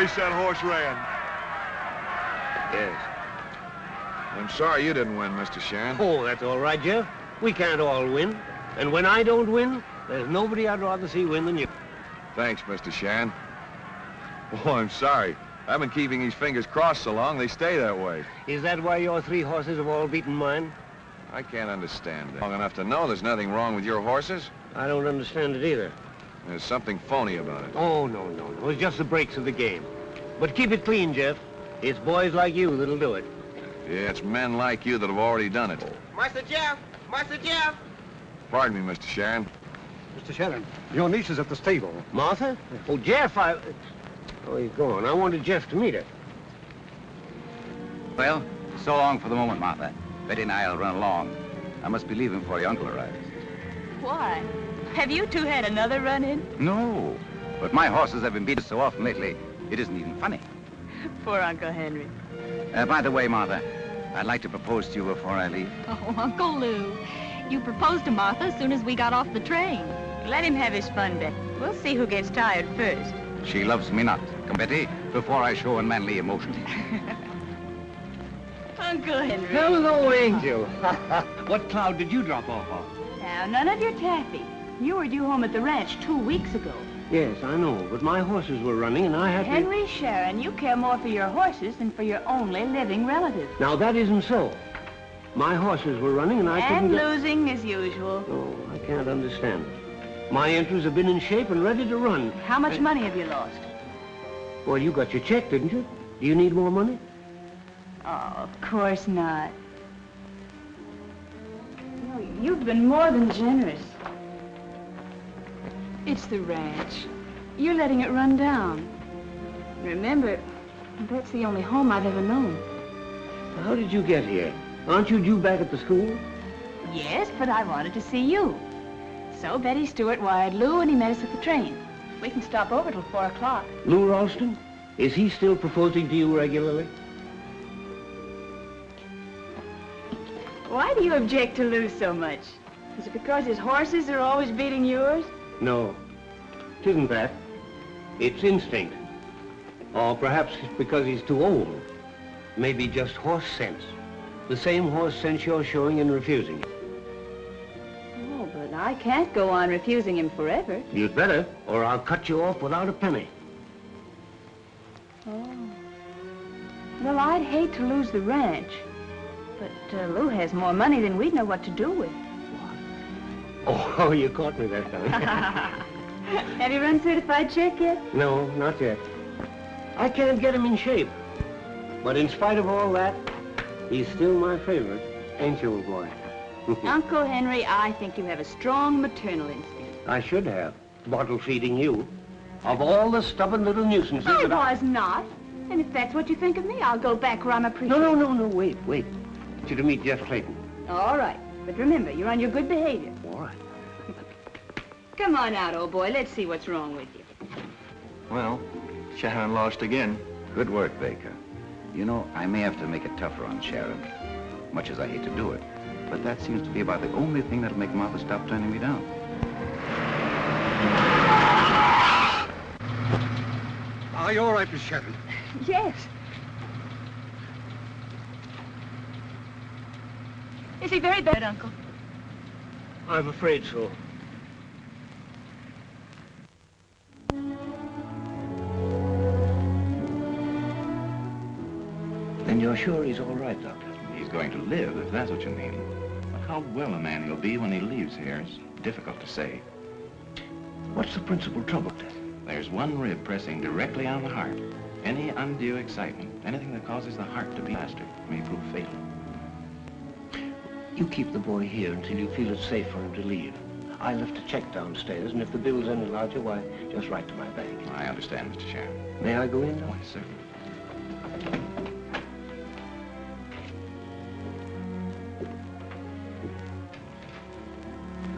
race that horse ran. Yes. I'm sorry you didn't win, Mr. Sharon. Oh, that's all right, Jeff. We can't all win. And when I don't win, there's nobody I'd rather see win than you. Thanks, Mr. Sharon. Oh, I'm sorry. I've been keeping these fingers crossed so long, they stay that way. Is that why your 3 horses have all beaten mine? I can't understand that. Long enough to know there's nothing wrong with your horses. I don't understand it either. There's something phony about it. Oh, no. It's just the breaks of the game. But keep it clean, Jeff. It's boys like you that'll do it. Yeah, it's men like you that have already done it. Master Jeff! Master Jeff! Pardon me, Mr. Sharon. Mr. Sharon, your niece is at the stable. Martha? Oh, Jeff, Oh, he's gone. I wanted Jeff to meet her. Well, so long for the moment, Martha. Betty and I'll run along. I must be leaving before your uncle arrives. Why? Have you two had another run-in? No, but my horses have been beaten so often lately, it isn't even funny. Poor Uncle Henry. By the way, Martha, I'd like to propose to you before I leave. Oh, Uncle Lew. You proposed to Martha as soon as we got off the train. Let him have his fun, Betty. We'll see who gets tired first. She loves me not. Come, Betty, before I show unmanly emotion. Uncle Henry. Hello, Angel. What cloud did you drop off of? Now, none of your taffy. You were due home at the ranch 2 weeks ago. Yes, I know, but my horses were running and I had to... Henry Sharon, you care more for your horses than for your only living relative. Now, that isn't so. My horses were running and I couldn't... And losing as usual. Oh, I can't understand it. My entries have been in shape and ready to run. How much money have you lost? Well, you got your check, didn't you? Do you need more money? Oh, of course not. No, you've been more than generous. It's the ranch. You're letting it run down. Remember, that's the only home I've ever known. How did you get here? Aren't you due back at the school? Yes, but I wanted to see you. So Betty Stewart wired Lew and he met us at the train. We can stop over till 4 o'clock. Lew Ralston? Is he still proposing to you regularly? Why do you object to Lew so much? Is it because his horses are always beating yours? No, it isn't that. It's instinct. Or perhaps it's because he's too old. Maybe just horse sense. The same horse sense you're showing in refusing him. Oh, but I can't go on refusing him forever. You'd better, or I'll cut you off without a penny. Oh. Well, I'd hate to lose the ranch. But Lew has more money than we'd know what to do with. Oh, you caught me that time. Have you run certified check yet? No, not yet. I can't get him in shape. But in spite of all that, he's still my favorite, ain't you, old boy? Uncle Henry, I think you have a strong maternal instinct. I should have. Bottle feeding you. Of all the stubborn little nuisances I that was not. And if that's what you think of me, I'll go back where I'm appreciated. No, wait. I want you to meet Jeff Clayton. All right. But remember, you're on your good behavior. All right. Come on out, old boy. Let's see what's wrong with you. Well, Sharon lost again. Good work, Baker. You know, I may have to make it tougher on Sharon, much as I hate to do it. But that seems to be about the only thing that'll make Martha stop turning me down. Are you all right, Miss Sharon? Yes. Is he very bad, Uncle? I'm afraid so. Then you're sure he's all right, Doctor? He's going to live, if that's what you mean. But how well a man he'll be when he leaves here is difficult to say. What's the principal trouble? There's one rib pressing directly on the heart. Any undue excitement, anything that causes the heart to beat faster, may prove fatal. You keep the boy here until you feel it's safe for him to leave. I left a check downstairs, and if the bill's any larger, why, just write to my bank. I understand, Mr. Sharon. May I go in now? Why, certainly.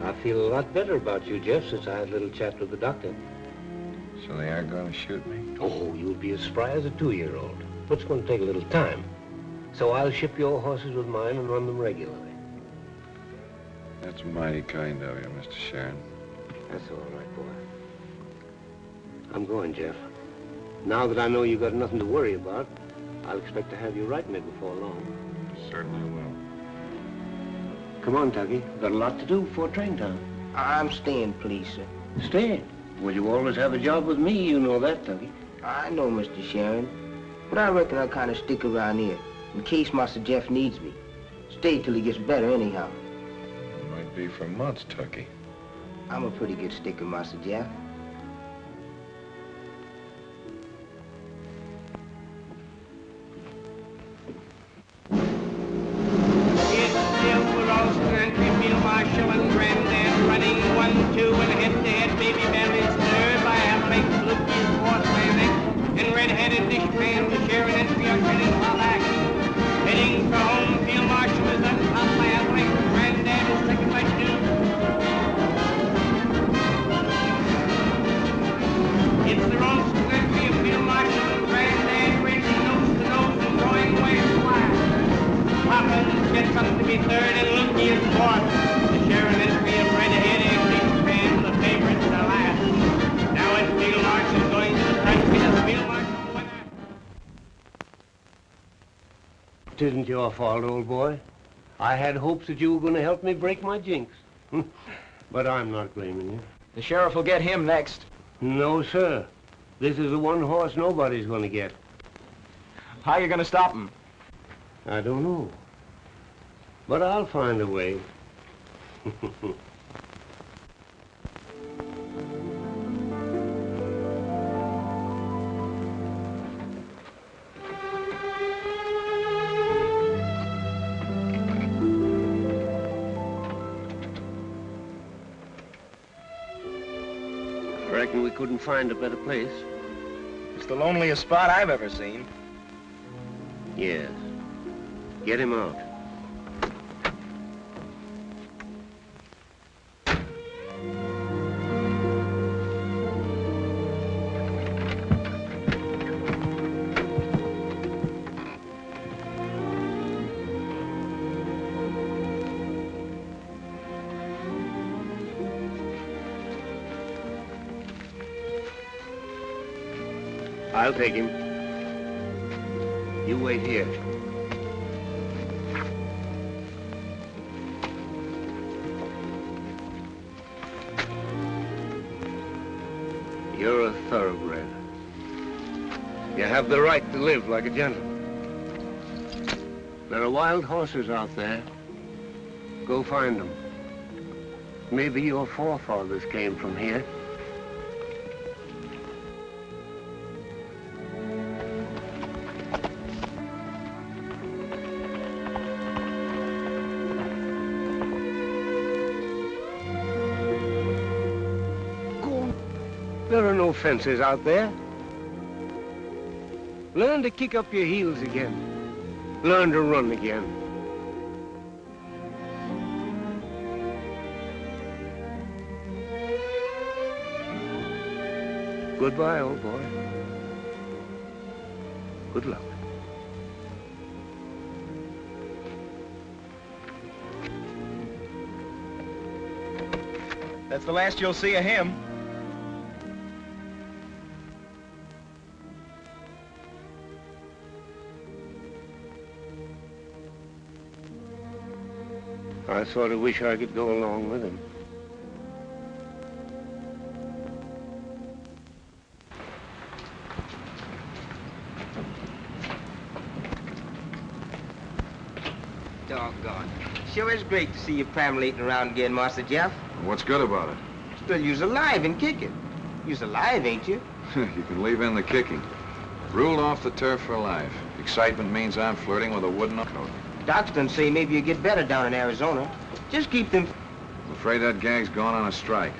I feel a lot better about you, Jeff, since I had a little chat with the doctor. So they are going to shoot me? Oh, you'll be as spry as a 2-year-old. But it's going to take a little time. So I'll ship your horses with mine and run them regularly. That's mighty kind of you, Mr. Sharon. That's all right, boy. I'm going, Jeff. Now that I know you got nothing to worry about, I'll expect to have you right me before long. Certainly will. Come on, Tuggy. Got a lot to do before train time. I'm staying, please, sir. Stay. Well, you always have a job with me, you know that, Tuggy. I know, Mr. Sharon. But I reckon I'll kind of stick around here, in case Master Jeff needs me. Stay till he gets better anyhow. Might be for months, Tucky. I'm a pretty good sticker, Master Jeff. It's Lew Ralston and Field Marshal and Granddad running 1-2 and head-to-head baby belly stirred by Avalanche, Lucky's fourth landing, and red-headed dishpan to Sharon and Field heading for back. Heading for home, Field Marshal is up top by Avalanche, Granddad is second by 2. It's the Ralston and Field Marshal and Granddad racing nose to nose and throwing away a flag. Poppins gets up to be third and Lukey is fourth. The Sharon and Field right ahead and dishpan the favorites are last. Now it's Field Marshal going to the front field. Field Marshal winner. It isn't your fault, old boy. I had hopes that you were going to help me break my jinx. But I'm not blaming you. The sheriff will get him next. No, sir. This is the one horse nobody's going to get. How are you going to stop him? I don't know. But I'll find a way. I reckon we couldn't find a better place. It's the loneliest spot I've ever seen. Yes. Get him out. I'll take him. You wait here. You're a thoroughbred. You have the right to live like a gentleman. There are wild horses out there. Go find them. Maybe your forefathers came from here. There are no fences out there. Learn to kick up your heels again. Learn to run again. Goodbye, old boy. Good luck. That's the last you'll see of him. I sort of wish I could go along with him. Doggone. Sure is great to see you perambulating around again, Master Jeff. What's good about it? Still, you's alive and kicking. You's alive, ain't you? You can leave in the kicking. Ruled off the turf for life. Excitement means I'm flirting with a wooden coat. Doctors done say maybe you get better down in Arizona. Just keep them... I'm afraid that gang's gone on a strike.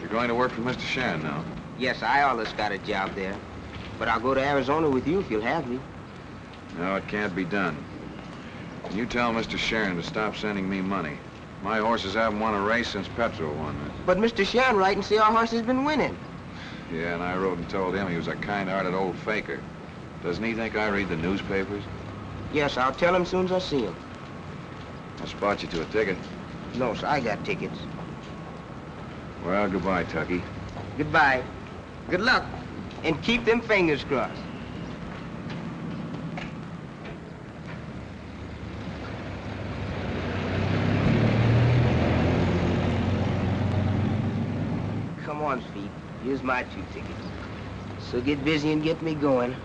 You're going to work for Mr. Sharon now. Yes, I always got a job there. But I'll go to Arizona with you if you'll have me. No, it can't be done. Can you tell Mr. Sharon to stop sending me money? My horses haven't won a race since Petro won it. But Mr. Sharon write and say our horse has been winning. Yeah, and I wrote and told him he was a kind-hearted old faker. Doesn't he think I read the newspapers? Yes, I'll tell him soon as I see him. I'll spot you to a ticket. No, sir, I got tickets. Well, goodbye, Tucky. Goodbye. Good luck. And keep them fingers crossed. Come on, Speed. Here's my 2 tickets. So get busy and get me going.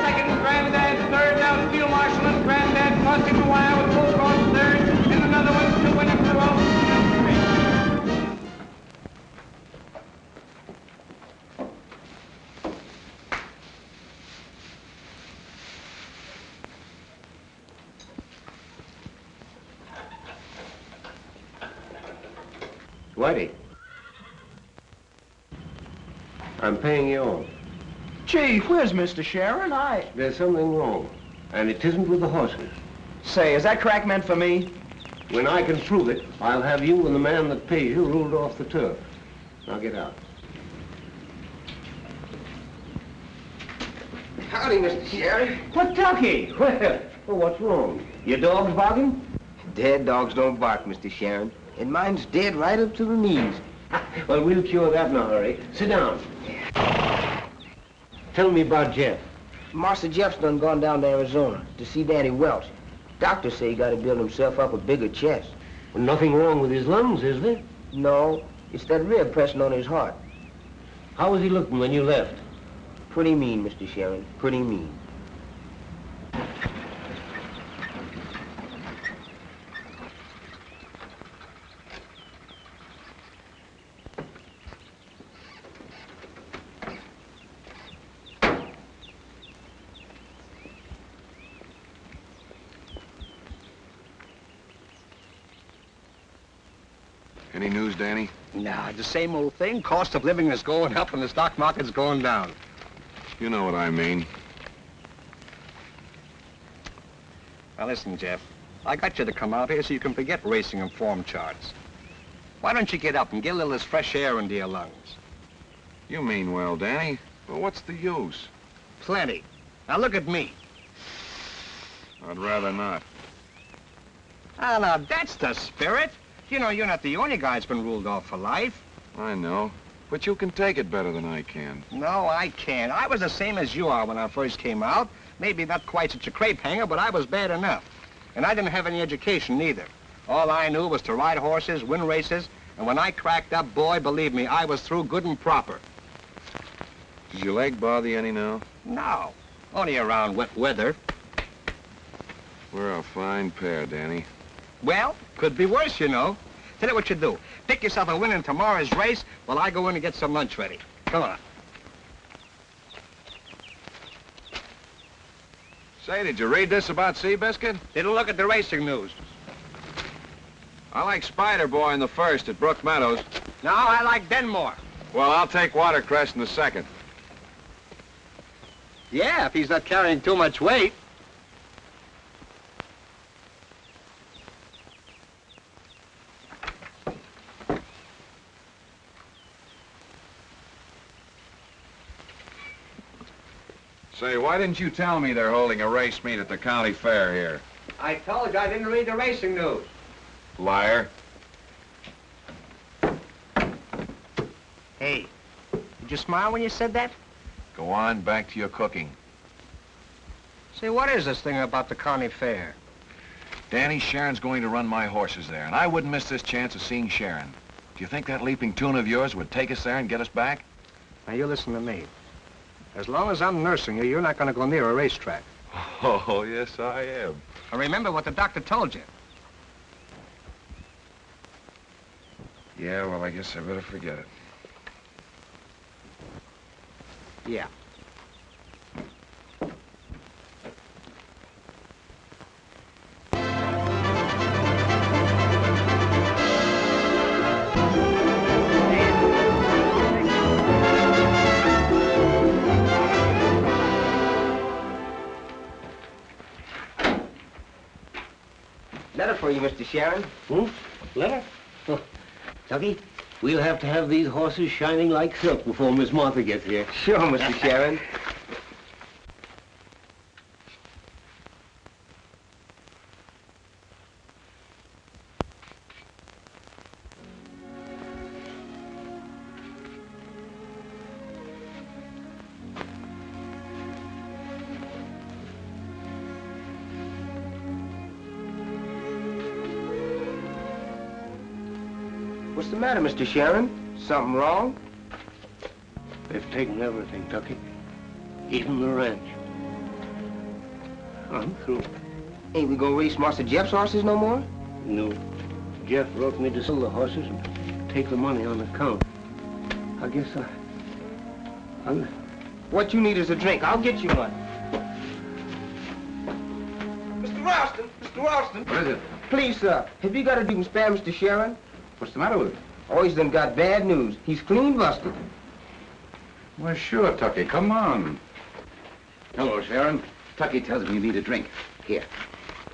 Second, Granddad, third, down field marshal, and Granddad crossing the wire with full cross third, and another one, 2 in a row. Whitey. I'm paying you off. Chief, where's Mr. Sharon? There's something wrong, and it isn't with the horses. Say, is that crack meant for me? When I can prove it, I'll have you and the man that pays you ruled off the turf. Now get out. Howdy, Mr. Sharon. What, Ducky? Well, what's wrong? Your dog's barking? Dead dogs don't bark, Mr. Sharon. And mine's dead right up to the knees. Well, we'll cure that in a hurry. Sit down. Tell me about Jeff. Marsha Jeff's done gone down to Arizona to see Danny Welch. Doctors say he got to build himself up a bigger chest. Well, nothing wrong with his lungs, is there? No, it's that rib pressing on his heart. How was he looking when you left? Pretty mean, Mr. Sharon, pretty mean. Any news, Danny? Nah, the same old thing. Cost of living is going up and the stock market's going down. You know what I mean. Now listen, Jeff. I got you to come out here so you can forget racing and form charts. Why don't you get up and get a little of this fresh air into your lungs? You mean well, Danny. But what's the use? Plenty. Now look at me. I'd rather not. Ah, now that's the spirit. You know, you're not the only guy that's been ruled off for life. I know. But you can take it better than I can. No, I can't. I was the same as you are when I first came out. Maybe not quite such a crepe hanger, but I was bad enough. And I didn't have any education either. All I knew was to ride horses, win races, and when I cracked up, boy, believe me, I was through good and proper. Does your leg bother you any now? No, only around wet weather. We're a fine pair, Danny. Well, could be worse, you know. Tell you what you do. Pick yourself a win in tomorrow's race while I go in and get some lunch ready. Come on. Say, did you read this about Seabiscuit? Didn't look at the racing news. I like Spider Boy in the first at Brook Meadows. No, I like Denmore. Well, I'll take Watercress in the second. Yeah, if he's not carrying too much weight. Say, why didn't you tell me they're holding a race meet at the county fair here? I told you I didn't read the racing news. Liar. Hey, did you smile when you said that? Go on, back to your cooking. Say, what is this thing about the county fair? Danny, Sharon's going to run my horses there, and I wouldn't miss this chance of seeing Sharon. Do you think that leaping tune of yours would take us there and get us back? Now, you listen to me. As long as I'm nursing you, you're not going to go near a racetrack. Oh, yes, I am. Now, remember what the doctor told you. Yeah, well, I guess I better forget it. Yeah. Letter for you, Mr. Sharon. Letter? Oh, Dougie, We'll have to have these horses shining like silk before Miss Martha gets here. Sure, Mr. Sharon. What's the matter, Mr. Sharon? Something wrong? They've taken everything, Tucky. Even the ranch. I'm through. Ain't we gonna race Master Jeff's horses no more? No. Jeff wrote me to sell the horses and take the money on account. I guess I'll... What you need is a drink. I'll get you one. Mr. Ralston! Mr. Ralston! What is it? Please, sir, have you got to do spare Mr. Sharon? What's the matter with it? Oh, he's done got bad news. He's clean busted. Well, sure, Tucky. Come on. Hello, Sharon. Tucky tells me you need a drink. Here,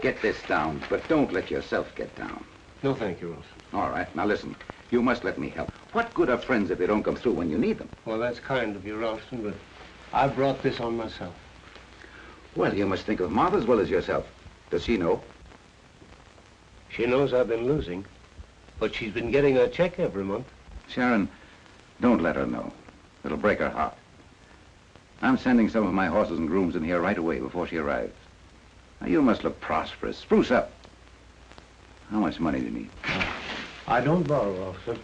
get this down, but don't let yourself get down. No, thank you, Ralston. All right, now listen. You must let me help. What good are friends if they don't come through when you need them? Well, that's kind of you, Ralston, but I brought this on myself. Well, you must think of Martha as well as yourself. Does she know? She knows I've been losing, but she's been getting a check every month. Sharon, don't let her know. It'll break her heart. I'm sending some of my horses and grooms in here right away before she arrives. Now, you must look prosperous. Spruce up. How much money do you need? I don't borrow, Ralston.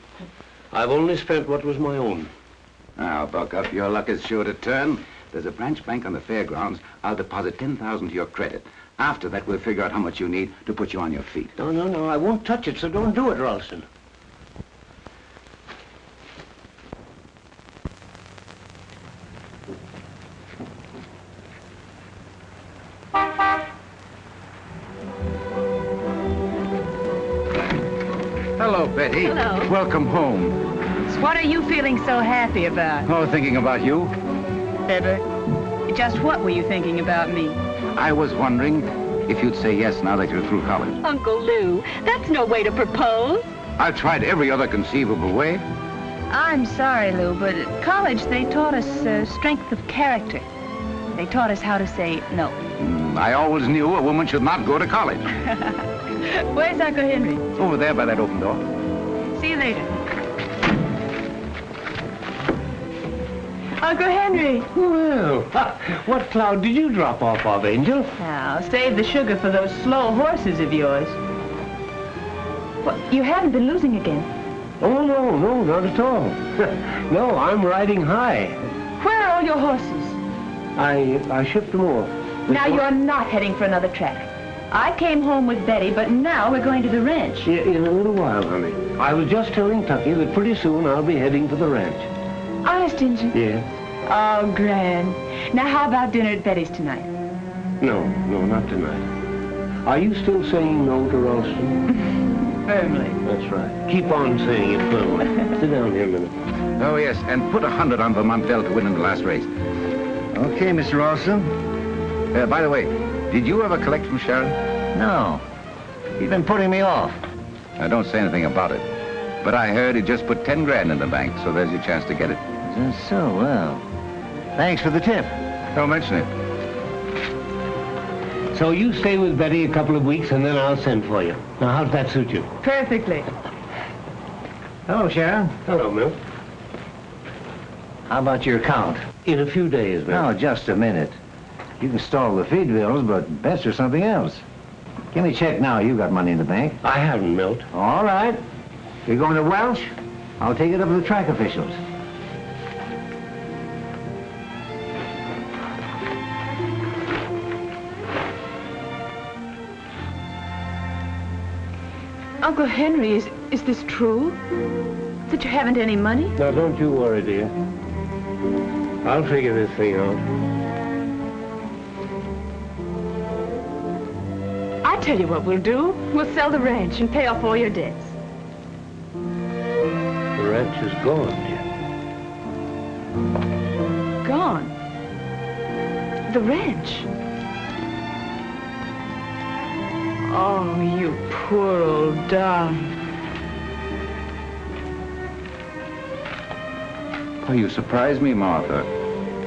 I've only spent what was my own. Now, buck up. Your luck is sure to turn. There's a branch bank on the fairgrounds. I'll deposit $10,000 to your credit. After that, we'll figure out how much you need to put you on your feet. No, I won't touch it, so don't do it, Ralston. Hello, Betty. Hello. Welcome home. What are you feeling so happy about? Oh, thinking about you. Ever? Just what were you thinking about me? I was wondering if you'd say yes now that you're through college. Uncle Lew, that's no way to propose. I've tried every other conceivable way. I'm sorry, Lew, but at college they taught us strength of character. They taught us how to say no. I always knew a woman should not go to college. Where's Uncle Henry? Over there by that open door. See you later. Uncle Henry. Well, what cloud did you drop off of, Angel? Now, save the sugar for those slow horses of yours. What, you haven't been losing again? Oh, no, not at all. No, I'm riding high. Where are all your horses? I shipped them off. Now you're not heading for another track. I came home with Betty, but now we're going to the ranch. In a little while, honey. I was just telling Tucky that pretty soon I'll be heading for the ranch. Honest, Injun? Yes. Oh, grand. Now, how about dinner at Betty's tonight? No, not tonight. Are you still saying no to Ralston? Firmly. That's right. Keep on saying it firmly. Sit down here a minute. Oh, yes, and put 100 on Vermontville to win in the last race. Okay, Mr. Ralston. By the way, did you ever collect from Sharon? No. He's been putting me off. Now, don't say anything about it. But I heard he just put 10 grand in the bank, so there's your chance to get it. Just so, well. Thanks for the tip. Don't mention it. So you stay with Betty a couple of weeks, and then I'll send for you. Now, how's that suit you? Perfectly. Hello, Sharon. Hello, Milt. How about your account? In a few days, Milt. No, just a minute. You can stall the feed bills, but bets or something else. Give me a check now. You got money in the bank. I haven't, Milt. All right. You're going to Welch? I'll take it up with the track officials. Uncle Henry, is this true? That you haven't any money? Now, don't you worry, dear. I'll figure this thing out. I tell you what we'll do. We'll sell the ranch and pay off all your debts. The ranch is gone, dear. Gone? The ranch? Oh, you poor old darling. Oh, you surprise me, Martha.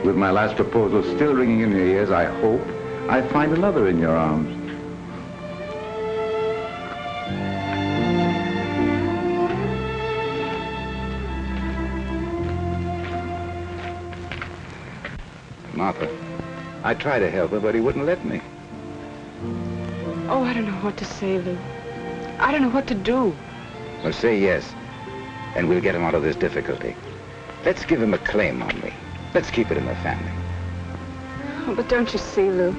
With my last proposal still ringing in your ears, I hope I find a lover in your arms. Martha, I tried to help her, but he wouldn't let me. Oh, I don't know what to say, Lew. I don't know what to do. Well, say yes, and we'll get him out of this difficulty. Let's give him a claim on me. Let's keep it in the family. Oh, but don't you see, Lew?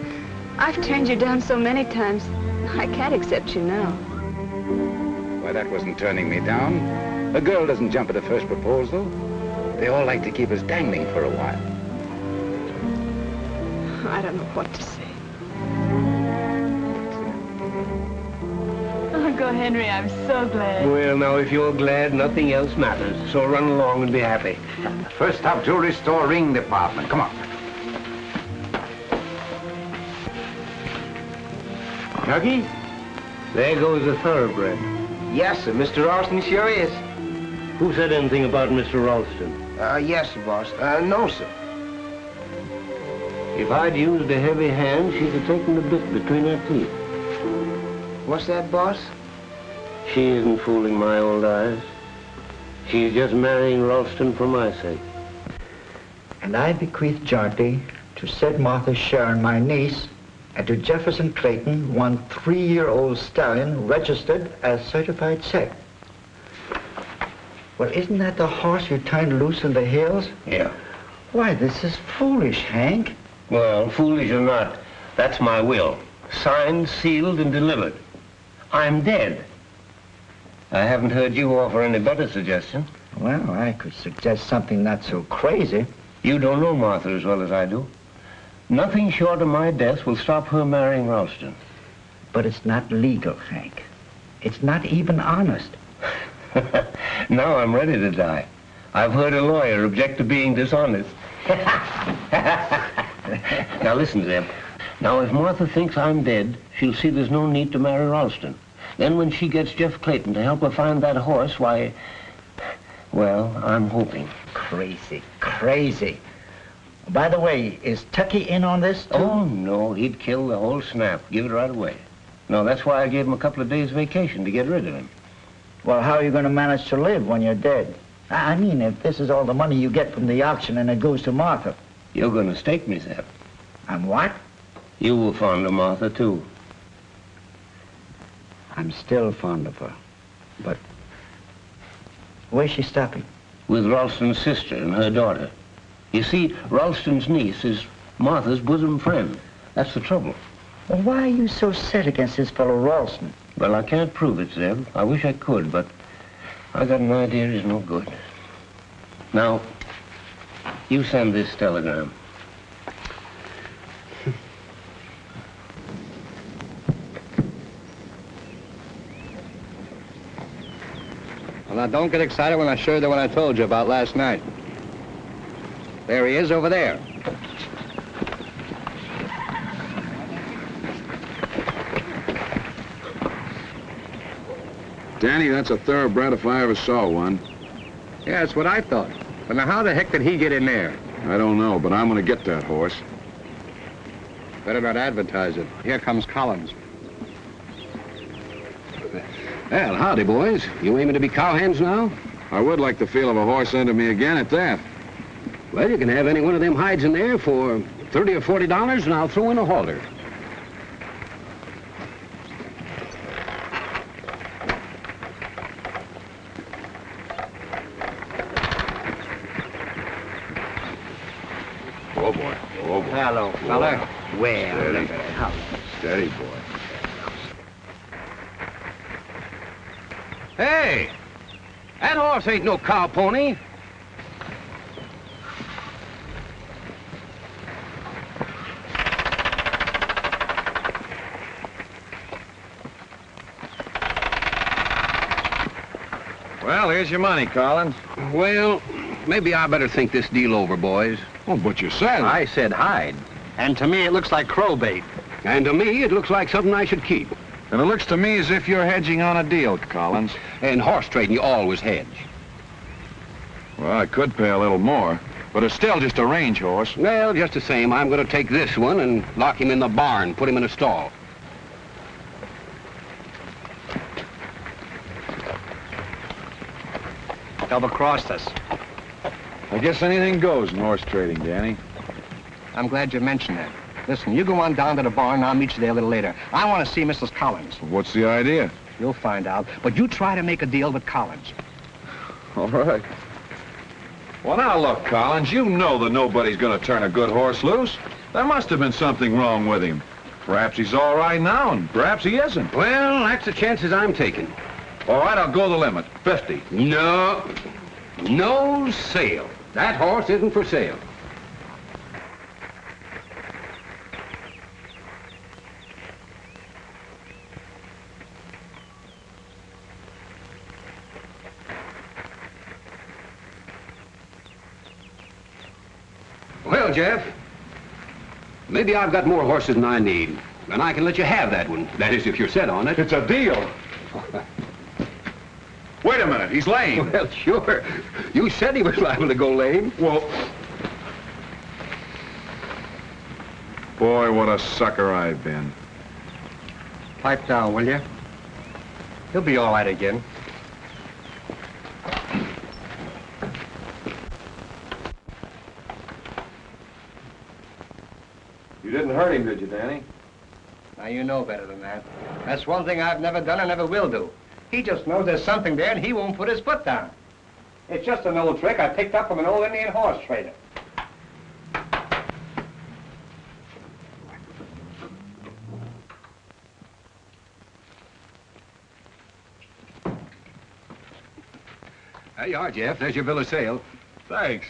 I've turned you down so many times. I can't accept you now. Why, that wasn't turning me down. A girl doesn't jump at the first proposal. They all like to keep us dangling for a while. I don't know what to say. Oh, go, Henry. I'm so glad. Well, now, if you're glad, nothing else matters. So run along and be happy. First stop, jewelry store, ring department. Come on. Juggy? There goes the thoroughbred. Yes, sir. Mr. Ralston sure is. Who said anything about Mr. Ralston? Yes, sir, boss. No, sir. If I'd used a heavy hand, she'd have taken the bit between her teeth. What's that, boss? She isn't fooling my old eyes. She's just marrying Ralston for my sake. And I bequeath jointly to said Martha Sharon, my niece, and to Jefferson Clayton, one 3-year-old stallion registered as certified sex. Well, isn't that the horse you turned loose in the hills? Yeah. Why, this is foolish, Hank. Well, foolish or not, that's my will. Signed, sealed, and delivered. I'm dead. I haven't heard you offer any better suggestion. Well, I could suggest something not so crazy. You don't know Martha as well as I do. Nothing short of my death will stop her marrying Ralston. But it's not legal, Hank. It's not even honest. Now I'm ready to die. I've heard a lawyer object to being dishonest. Now listen, Zeb. Now if Martha thinks I'm dead, she'll see there's no need to marry Ralston. Then when she gets Jeff Clayton to help her find that horse, why, well, I'm hoping. Crazy, crazy. By the way, is Tucky in on this, too? Oh, no, he'd kill the whole snap. Give it right away. No, that's why I gave him a couple of days vacation to get rid of him. Well, how are you going to manage to live when you're dead? I mean, if this is all the money you get from the auction and it goes to Martha. You're going to stake me, Zeb. I'm what? You were fond of Martha, too. I'm still fond of her. But where's she stopping? With Ralston's sister and her daughter. You see, Ralston's niece is Martha's bosom friend. That's the trouble. Well, why are you so set against this fellow Ralston? Well, I can't prove it, Zeb. I wish I could, but I got an idea he's no good. Now, you send this telegram. Well, now, don't get excited when I show you what I told you about last night. There he is over there. Danny, that's a thoroughbred if I ever saw one. Yeah, that's what I thought. But now, how the heck did he get in there? I don't know, but I'm gonna get that horse. Better not advertise it. Here comes Collins. Well, howdy, boys. You aiming to be cowhands now? I would like the feel of a horse under me again at that. Well, you can have any one of them hides in there for $30 or $40, and I'll throw in a halter. Oh, boy. Oh, boy. Hello, fella. Well, Steady. look at it. How- Steady, boy. Hey! That horse ain't no cow pony. Well, here's your money, Collins. Well, maybe I better think this deal over, boys. Oh, but you said... I said hide. And to me, it looks like crow bait. And to me, it looks like something I should keep. And it looks to me as if you're hedging on a deal, Collins. In horse trading, you always hedge. Well, I could pay a little more, but it's still just a range horse. Well, just the same, I'm going to take this one and lock him in the barn, put him in a stall. Double-crossed us. I guess anything goes in horse trading, Danny. I'm glad you mentioned that. Listen, you go on down to the barn and I'll meet you there a little later. I want to see Mrs. Collins. What's the idea? You'll find out. But you try to make a deal with Collins. All right. Well, now look, Collins, you know that nobody's going to turn a good horse loose. There must have been something wrong with him. Perhaps he's all right now, and perhaps he isn't. Well, that's the chances I'm taking. All right, I'll go the limit. 50. No. No sale. That horse isn't for sale. Well, Jeff, maybe I've got more horses than I need, and I can let you have that one. That is, if you're set on it. It's a deal. Wait a minute, he's lame. Well, sure. You said he was liable to go lame. Well... Boy, what a sucker I've been. Pipe down, will you? He'll be all right again. You didn't hurt him, did you, Danny? Now, you know better than that. That's one thing I've never done and never will do. He just knows there's something there and he won't put his foot down. It's just an old trick I picked up from an old Indian horse trader. There you are, Jeff. There's your bill of sale. Thanks.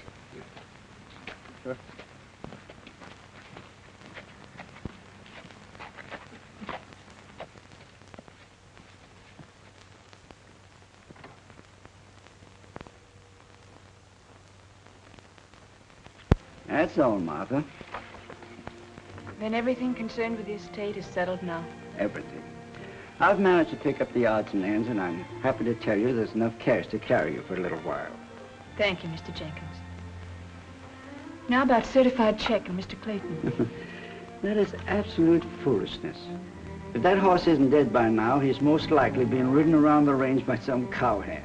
That's all, Martha. Then everything concerned with the estate is settled now? Everything. I've managed to pick up the odds and ends, and I'm happy to tell you there's enough cash to carry you for a little while. Thank you, Mr. Jenkins. Now about certified check and Mr. Clayton. That is absolute foolishness. If that horse isn't dead by now, he's most likely being ridden around the range by some cowhand.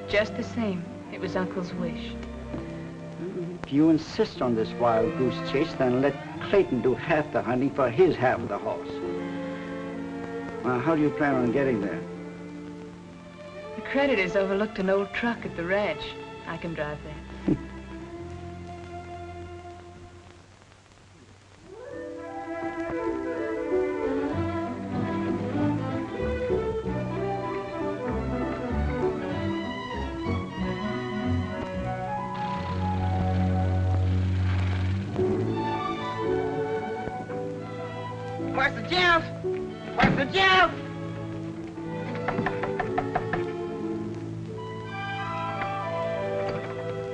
Just the same, it was Uncle's wish. If you insist on this wild goose chase, then let Clayton do half the hunting for his half of the horse. Now, how do you plan on getting there? The creditors overlooked an old truck at the ranch. I can drive there. Master Jeff! Master Jeff!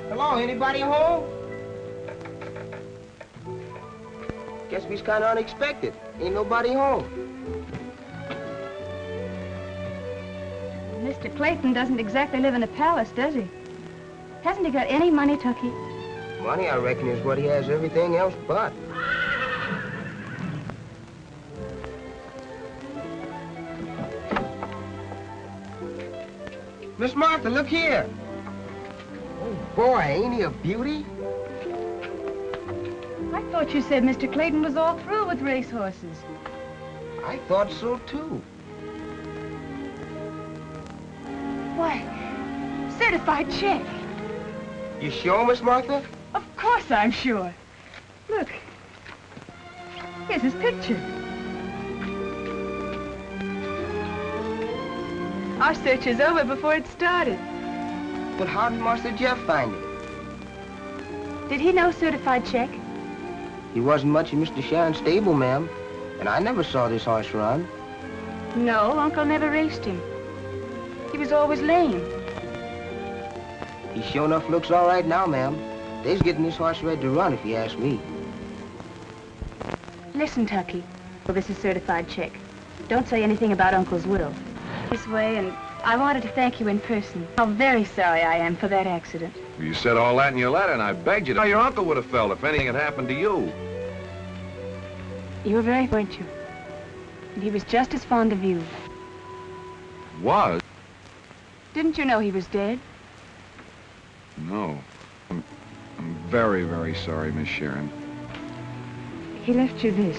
Hello, anybody home? Guess we's kind of unexpected. Ain't nobody home. Mr. Clayton doesn't exactly live in a palace, does he? Hasn't he got any money, Tucky? Money, I reckon, is what he has everything else but. Miss Martha, look here. Oh, boy, ain't he a beauty? I thought you said Mr. Clayton was all through with racehorses. I thought so, too. Why, certified check. You sure, Miss Martha? Of course I'm sure. Look, here's his picture. Our search is over before it started. But how did Master Jeff find it? Did he know certified check? He wasn't much in Mr. Sharon's stable, ma'am. And I never saw this horse run. No, Uncle never raced him. He was always lame. He sure enough looks all right now, ma'am. They's getting this horse ready to run, if you ask me. Listen, Tucky. Well, this is certified check. Don't say anything about Uncle's will. This way, and I wanted to thank you in person. How very sorry I am for that accident. You said all that in your letter, and I begged you to. How your uncle would have felt if anything had happened to you. You were very, weren't you? And he was just as fond of you. Was? Didn't you know he was dead? No. I'm very, very sorry, Miss Sharon. He left you this.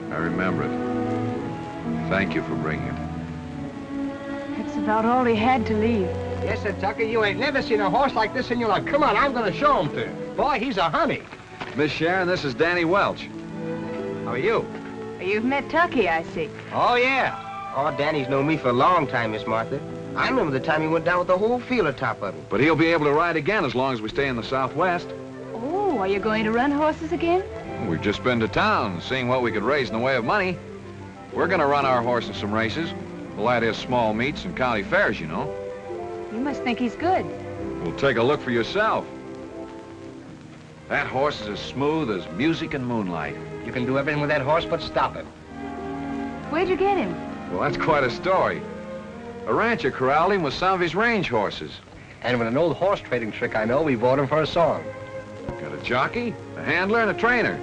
I remember it. Thank you for bringing it. That's about all he had to leave. Yes, sir, Tucker, you ain't never seen a horse like this in your life. Come on, I'm going to show him to you. Boy, he's a honey. Miss Sharon, this is Danny Welch. How are you? You've met Tucky, I see. Oh, yeah. Oh, Danny's known me for a long time, Miss Martha. I remember the time he went down with the whole field atop of him. But he'll be able to ride again as long as we stay in the Southwest. Oh, are you going to run horses again? We've just been to town, seeing what we could raise in the way of money. We're going to run our horse in some races. Well, that is small meets and county fairs, you know. You must think he's good. Well, take a look for yourself. That horse is as smooth as music and moonlight. You can do everything with that horse but stop him. Where'd you get him? Well, that's quite a story. A rancher corralled him with some of his range horses. And with an old horse trading trick I know, we bought him for a song. Got a jockey, a handler, and a trainer.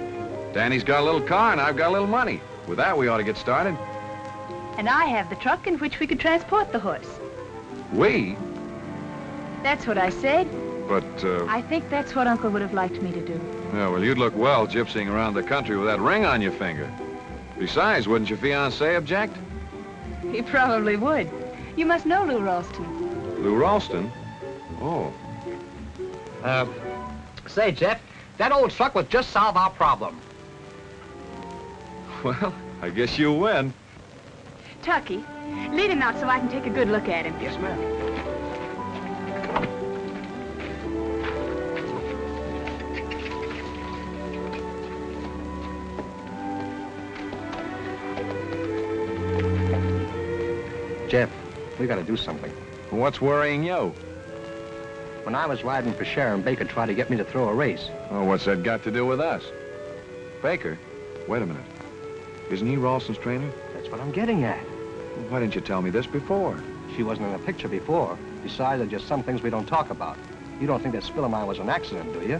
Danny's got a little car, and I've got a little money. With that, we ought to get started. And I have the truck in which we could transport the horse. We? That's what I said. But, I think that's what Uncle would have liked me to do. Yeah, well, you'd look well gypsying around the country with that ring on your finger. Besides, wouldn't your fiancé object? He probably would. You must know Lew Ralston. Lew Ralston? Oh. Say, Jeff, that old truck would just solve our problem. Well, I guess you win. Tucky, lead him out so I can take a good look at him. Yes, ma'am. Jeff, we got to do something. What's worrying you? When I was riding for Sharon, Baker tried to get me to throw a race. Oh, what's that got to do with us? Baker? Wait a minute. Isn't he Ralston's trainer? That's what I'm getting at. Well, why didn't you tell me this before? She wasn't in the picture before. Besides, there's just some things we don't talk about. You don't think that spill of mine was an accident, do you?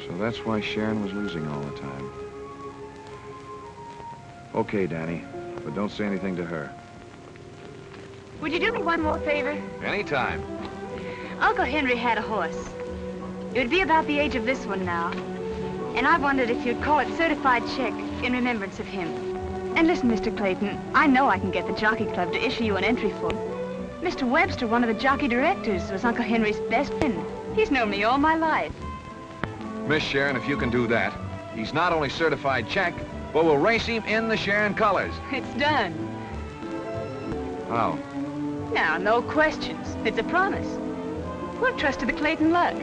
So that's why Sharon was losing all the time. Okay, Danny, but don't say anything to her. Would you do me one more favor? Anytime. Uncle Henry had a horse. It would be about the age of this one now. And I wondered if you'd call it certified check in remembrance of him. And listen, Mr. Clayton, I know I can get the Jockey Club to issue you an entry form. Mr. Webster, one of the jockey directors, was Uncle Henry's best friend. He's known me all my life. Miss Sharon, if you can do that, he's not only certified check, but we'll race him in the Sharon colors. It's done. How? Now, no questions. It's a promise. We'll trust to the Clayton luck.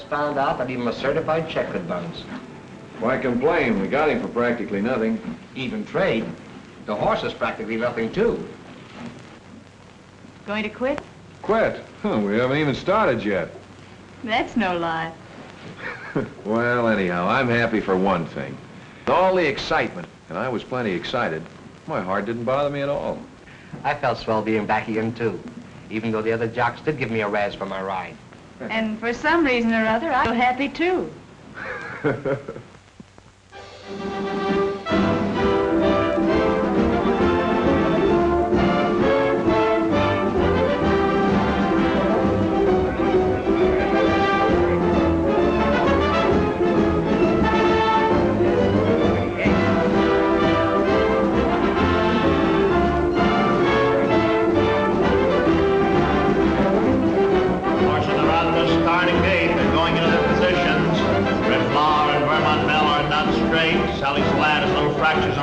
Found out that even a certified check could bounce. Why complain? We got him for practically nothing. Even trade. The horse is practically nothing, too. Going to quit? Quit? Huh, we haven't even started yet. That's no lie. Well, anyhow, I'm happy for one thing. All the excitement, and I was plenty excited, my heart didn't bother me at all. I felt swell being back again, too, even though the other jocks did give me a razz for my ride. And for some reason or other, I feel happy, too.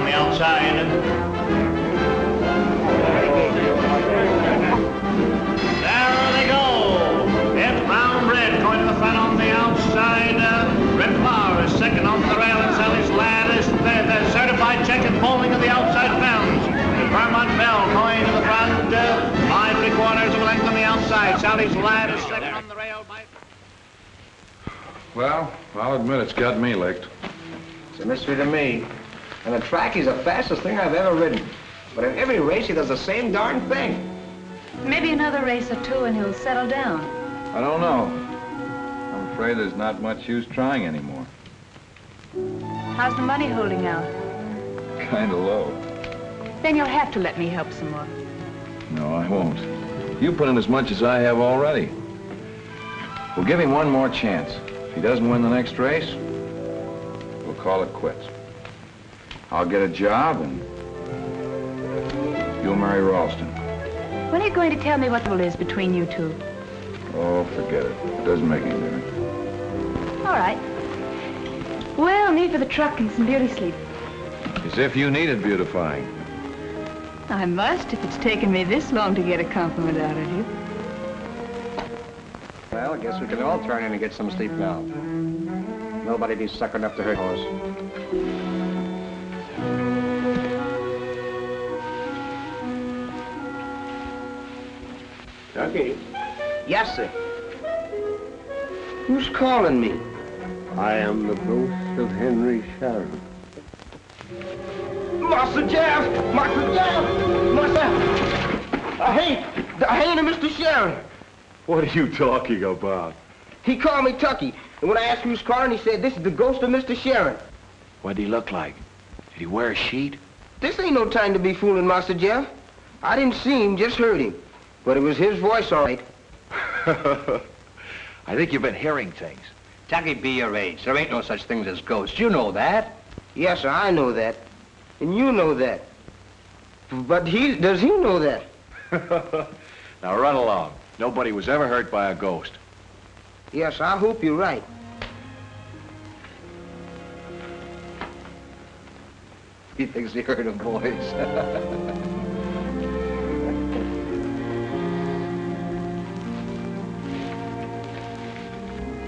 on the outside. There they go. It's Brown Red going to the front on the outside. Red Bar is second on the rail, and Sally's Lad is the certified check and bowling of the outside fence. Vermont Bell going to the front, 5 3/4 of a length on the outside. Sally's Lad is second on the rail by... Well, I'll admit it's got me licked. It's a mystery to me. And the track, he's the fastest thing I've ever ridden. But in every race, he does the same darn thing. Maybe another race or two and he'll settle down. I don't know. I'm afraid there's not much use trying anymore. How's the money holding out? Kinda low. Then you'll have to let me help some more. No, I won't. You put in as much as I have already. We'll give him one more chance. If he doesn't win the next race, we'll call it quits. I'll get a job and you'll marry Ralston. When are you going to tell me what the is between you two? Oh, forget it. It doesn't make any difference. All right. Well, me for the truck and some beauty sleep. As if you needed beautifying. I must, if it's taken me this long to get a compliment out of you. Well, I guess we can all turn in and get some sleep now. Nobody be suckering up to her horse. Tucky, Yes, sir. Who's calling me? I am the ghost of Henry Sharon. Master Jeff! Master Jeff! Master! I hate him, Mr. Sharon. What are you talking about? He called me Tucky, and when I asked who's calling, he said, this is the ghost of Mr. Sharon. What'd he look like? Did he wear a sheet? This ain't no time to be fooling, Master Jeff. I didn't see him, just heard him. But it was his voice, all right. I think you've been hearing things. Tucky, be your age. There ain't no such things as ghosts. You know that. Yes, sir, I know that. And you know that. But does he know that? Now run along. Nobody was ever hurt by a ghost. Yes, I hope you're right. He thinks he heard a voice.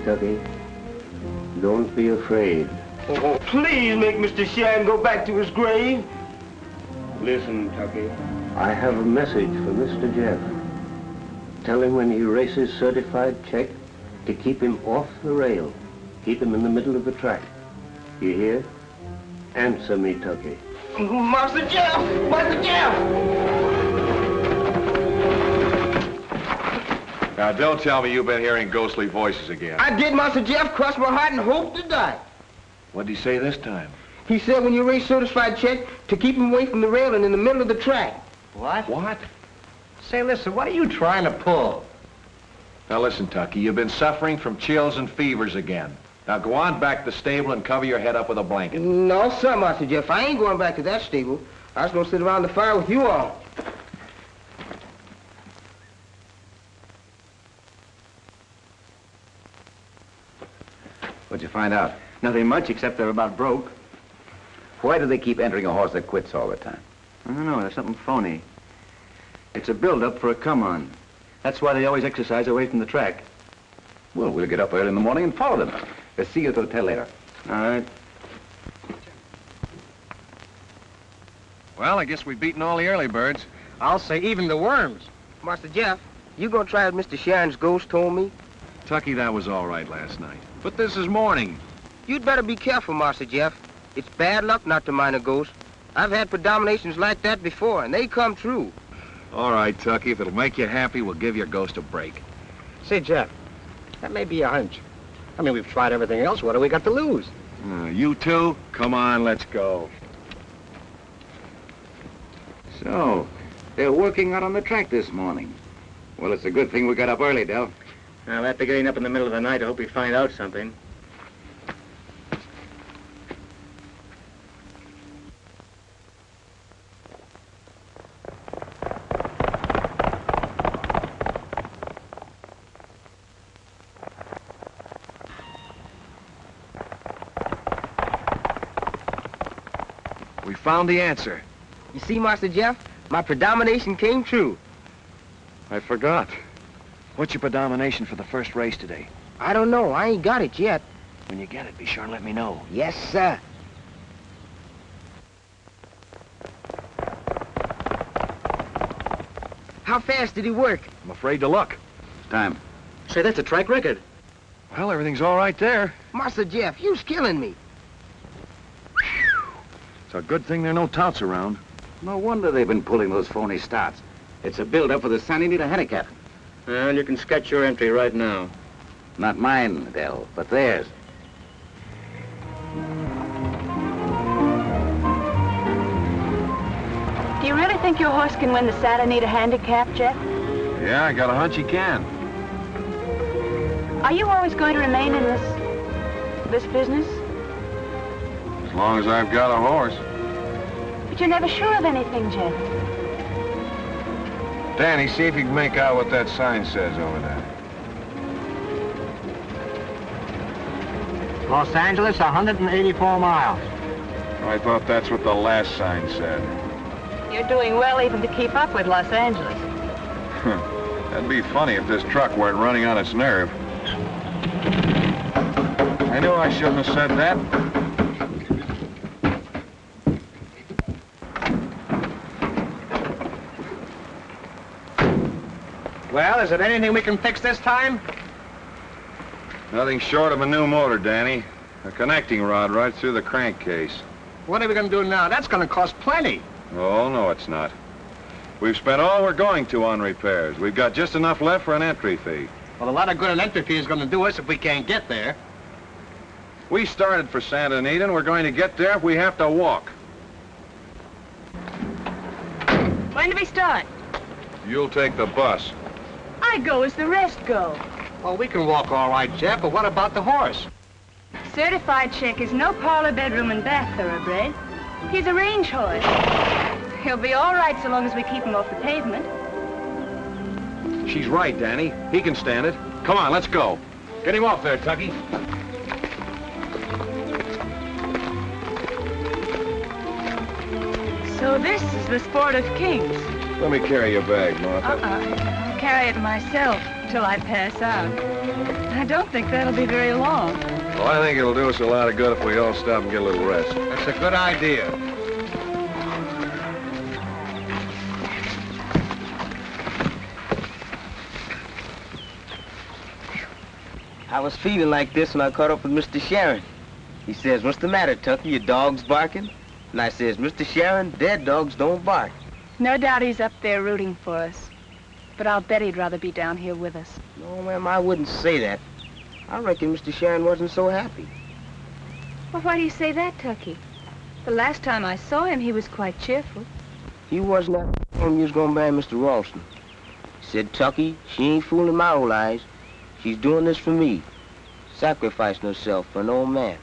Tucky, don't be afraid. Oh, please make Mr. Sharon go back to his grave. Listen, Tucky, I have a message for Mr. Jeff. Tell him when he races certified check to keep him off the rail. Keep him in the middle of the track. You hear? Answer me, Tucky. Master Jeff! Master Jeff! Now, don't tell me you've been hearing ghostly voices again. I did, Master Jeff. Cross my heart and hope to die. What'd he say this time? He said when you race certified check to keep him away from the railing in the middle of the track. What? What? Say, listen, what are you trying to pull? Now, listen, Tucky, you've been suffering from chills and fevers again. Now, go on back to the stable and cover your head up with a blanket. No, sir, Master Jeff. I ain't going back to that stable. I was going to sit around the fire with you all. What'd you find out? Nothing much, except they're about broke. Why do they keep entering a horse that quits all the time? I don't know, there's something phony. It's a build-up for a come-on. That's why they always exercise away from the track. Well, we'll get up early in the morning and follow them. We'll see you at the hotel later. All right. Well, I guess we've beaten all the early birds. I'll say even the worms. Master Jeff, you going to try what Mr. Sharon's ghost told me? Tucky, that was all right last night. But this is morning. You'd better be careful, Master Jeff. It's bad luck not to mind a ghost. I've had predominations like that before, and they come true. All right, Tucky, if it'll make you happy, we'll give your ghost a break. Say, Jeff, that may be a hunch. I mean, we've tried everything else. What do we got to lose? You two? Come on, let's go. So, they're working out on the track this morning. Well, it's a good thing we got up early, Del. Well, after getting up in the middle of the night, I hope we find out something. We found the answer. You see, Master Jeff, my predomination came true. I forgot. What's your predomination for the first race today? I don't know. I ain't got it yet. When you get it, be sure and let me know. Yes, sir. How fast did he work? I'm afraid to look. Time. Say, that's a track record. Well, everything's all right there. Master Jeff, you's killing me. It's a good thing there are no touts around. No wonder they've been pulling those phony starts. It's a build-up for the Santa Anita handicap. Well, you can sketch your entry right now. Not mine, Dell, but theirs. Do you really think your horse can win the Santa Anita handicap, Jeff? Yeah, I got a hunch he can. Are you always going to remain in this business? As long as I've got a horse. But you're never sure of anything, Jeff. Danny, see if you can make out what that sign says over there. Los Angeles, 184 miles. I thought that's what the last sign said. You're doing well even to keep up with Los Angeles. That'd be funny if this truck weren't running on its nerve. I knew I shouldn't have said that. Well, is there anything we can fix this time? Nothing short of a new motor, Danny. A connecting rod right through the crankcase. What are we going to do now? That's going to cost plenty. Oh, no, it's not. We've spent all we're going to on repairs. We've got just enough left for an entry fee. Well, a lot of good an entry fee is going to do us if we can't get there. We started for Santa Anita, and we're going to get there if we have to walk. When do we start? You'll take the bus. I go as the rest go. Well, we can walk all right, Jeff, but what about the horse? Certified check is no parlor, bedroom, and bath thoroughbred. He's a range horse. He'll be all right so long as we keep him off the pavement. She's right, Danny. He can stand it. Come on, let's go. Get him off there, Tucky. So this is the sport of kings. Let me carry your bag, Martha. I'll carry it myself till I pass out. I don't think that'll be very long. Well, I think it'll do us a lot of good if we all stop and get a little rest. That's a good idea. I was feeling like this when I caught up with Mr. Sharon. He says, "What's the matter, Tucky? Your dog's barking?" And I says, "Mr. Sharon, dead dogs don't bark." No doubt he's up there rooting for us. But I'll bet he'd rather be down here with us. No, ma'am, I wouldn't say that. I reckon Mr. Sharon wasn't so happy. Well, why do you say that, Tucky? The last time I saw him, he was quite cheerful. He wasn't after I told him you was gonna marry Mr. Ralston. He said, "Tucky, she ain't fooling my old eyes. She's doing this for me, sacrificing herself for an old man."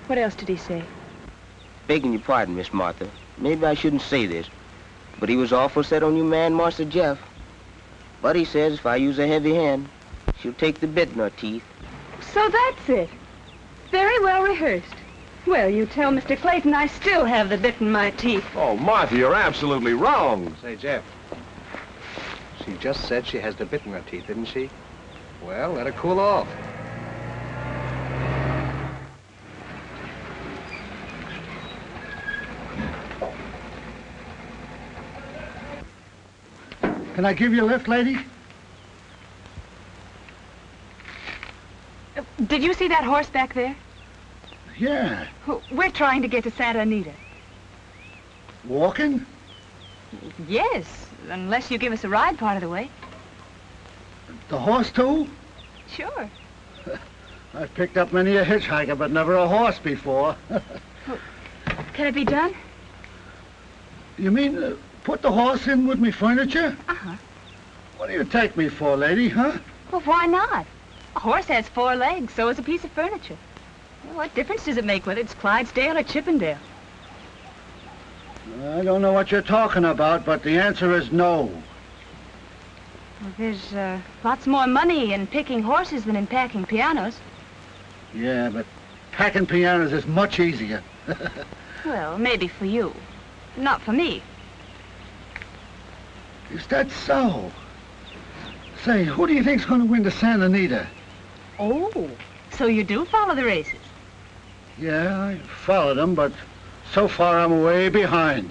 What else did he say? Begging your pardon, Miss Martha. Maybe I shouldn't say this, but he was awful set on you man, Master Jeff. But he says if I use a heavy hand, she'll take the bit in her teeth. So that's it. Very well rehearsed. Well, you tell Mr. Clayton I still have the bit in my teeth. Oh, Martha, you're absolutely wrong. Say, Jeff, she just said she has the bit in her teeth, didn't she? Well, let her cool off. Can I give you a lift, lady? Did you see that horse back there? Yeah. We're trying to get to Santa Anita. Walking? Yes, unless you give us a ride part of the way. The horse, too? Sure. I've picked up many a hitchhiker, but never a horse before. Can it be done? You mean put the horse in with me furniture? Uh-huh. What do you take me for, lady, huh? Well, why not? A horse has 4 legs, so is a piece of furniture. Well, what difference does it make whether it's Clydesdale or Chippendale? I don't know what you're talking about, but the answer is no. Well, there's lots more money in picking horses than in packing pianos. Yeah, but packing pianos is much easier. Well, maybe for you. Not for me. Is that so? Say, who do you think's going to win the Santa Anita? Oh, so you do follow the races? Yeah, I followed them, but so far I'm way behind.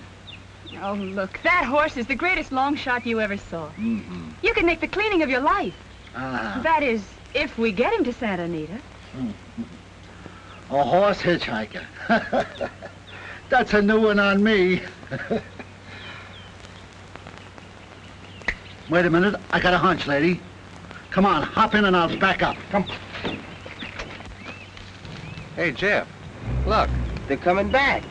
Oh, look, that horse is the greatest long shot you ever saw. Mm-hmm. You could make the cleaning of your life. Ah. That is, if we get him to Santa Anita. Mm-hmm. A horse hitchhiker. That's a new one on me. Wait a minute, I got a hunch, lady. Come on, hop in and I'll back up. Come. Hey, Jeff, look. They're coming back.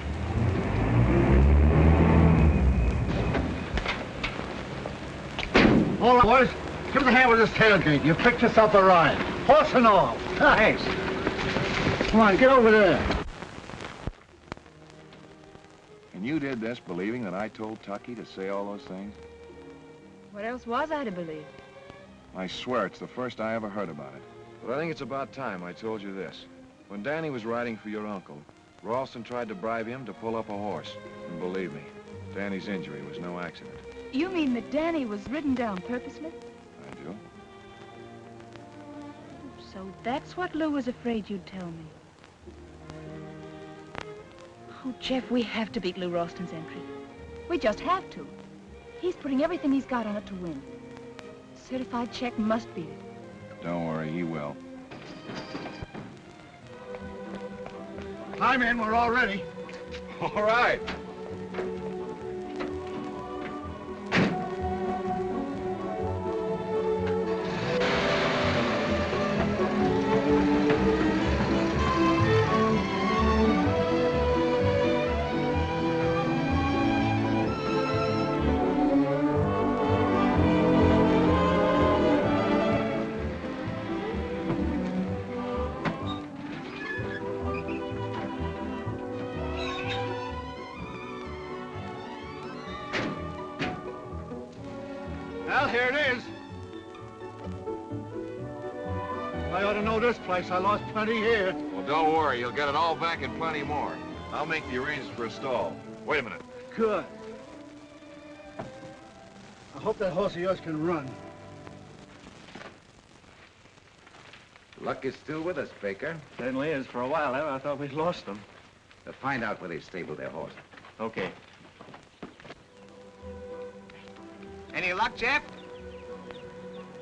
All right, boys, give us a hand with this tailgate. You picked yourself a ride. Horse and all. Thanks. Come on, get over there. And you did this believing that I told Tucky to say all those things? What else was I to believe? I swear it's the first I ever heard about it. But I think it's about time I told you this. When Danny was riding for your uncle, Ralston tried to bribe him to pull up a horse. And believe me, Danny's injury was no accident. You mean that Danny was ridden down purposely? I do. So that's what Lew was afraid you'd tell me. Oh, Jeff, we have to beat Lew Ralston's entry. We just have to. He's putting everything he's got on it to win. Certified check must beat it. Don't worry, he will. Climb in, we're all ready. All right. Well, here it is. I ought to know this place. I lost plenty here. Well, don't worry. You'll get it all back and plenty more. I'll make the arrangements for a stall. Wait a minute. Good. I hope that horse of yours can run. Luck is still with us, Baker. Certainly is. For a while there, I thought we'd lost them. Find out where they've stabled their horse. Okay. Any luck, Jeff?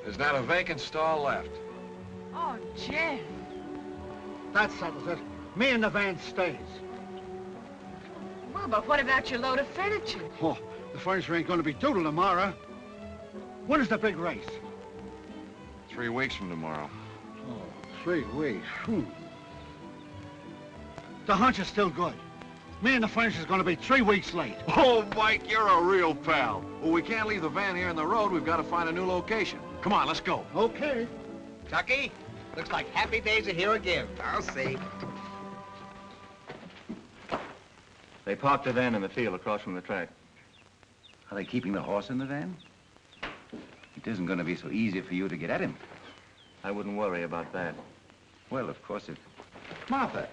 There's not a vacant stall left. Oh, Jeff. That settles it. Me and the van stays. Well, but what about your load of furniture? Oh, the furniture ain't going to be doodle tomorrow. When is the big race? 3 weeks from tomorrow. Oh, 3 weeks. The hunch is still good. Me and the furniture's going to be 3 weeks late. Oh, Mike, you're a real pal. Well, we can't leave the van here in the road. We've got to find a new location. Come on, let's go. Okay. Tucky, looks like happy days are here again. I'll see. They parked the van in the field across from the track. Are they keeping the horse in the van? It isn't going to be so easy for you to get at him. I wouldn't worry about that. Well, of course, if... Martha.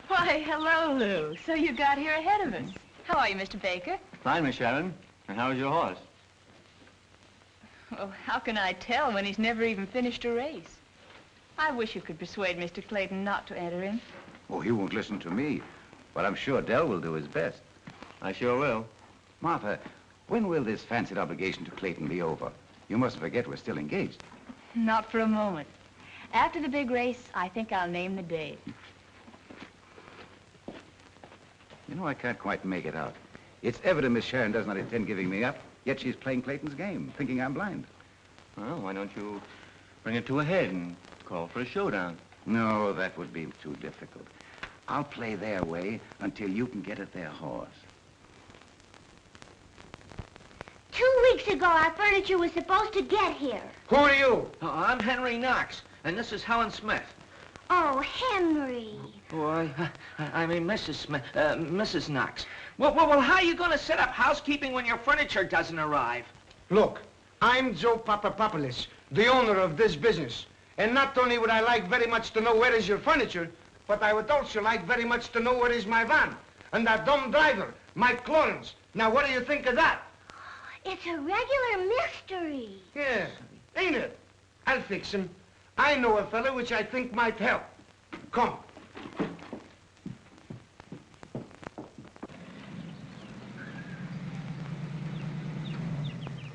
Why, hello, Lew. So you got here ahead of us. How are you, Mr. Baker? Fine, Miss Sharon. And how's your horse? Well, how can I tell when he's never even finished a race? I wish you could persuade Mr. Clayton not to enter him. Oh, he won't listen to me. But I'm sure Dell will do his best. I sure will. Martha, when will this fancied obligation to Clayton be over? You mustn't forget we're still engaged. Not for a moment. After the big race, I think I'll name the day. You know, I can't quite make it out. It's evident Miss Sharon does not intend giving me up, yet she's playing Clayton's game, thinking I'm blind. Well, why don't you bring it to a head and call for a showdown? No, that would be too difficult. I'll play their way until you can get at their horse. 2 weeks ago, our furniture was supposed to get here. Who are you? I'm Henry Knox, and this is Helen Smith. Oh, Henry. Oh, I mean Mrs. Smith, Mrs. Knox. Well, how are you going to set up housekeeping when your furniture doesn't arrive? Look, I'm Joe Papapopoulos, the owner of this business. And not only would I like very much to know where is your furniture, but I would also like very much to know where is my van. And that dumb driver, Mike Lawrence. Now, what do you think of that? It's a regular mystery. Yeah, ain't it? I'll fix him. I know a fellow which I think might help. Come.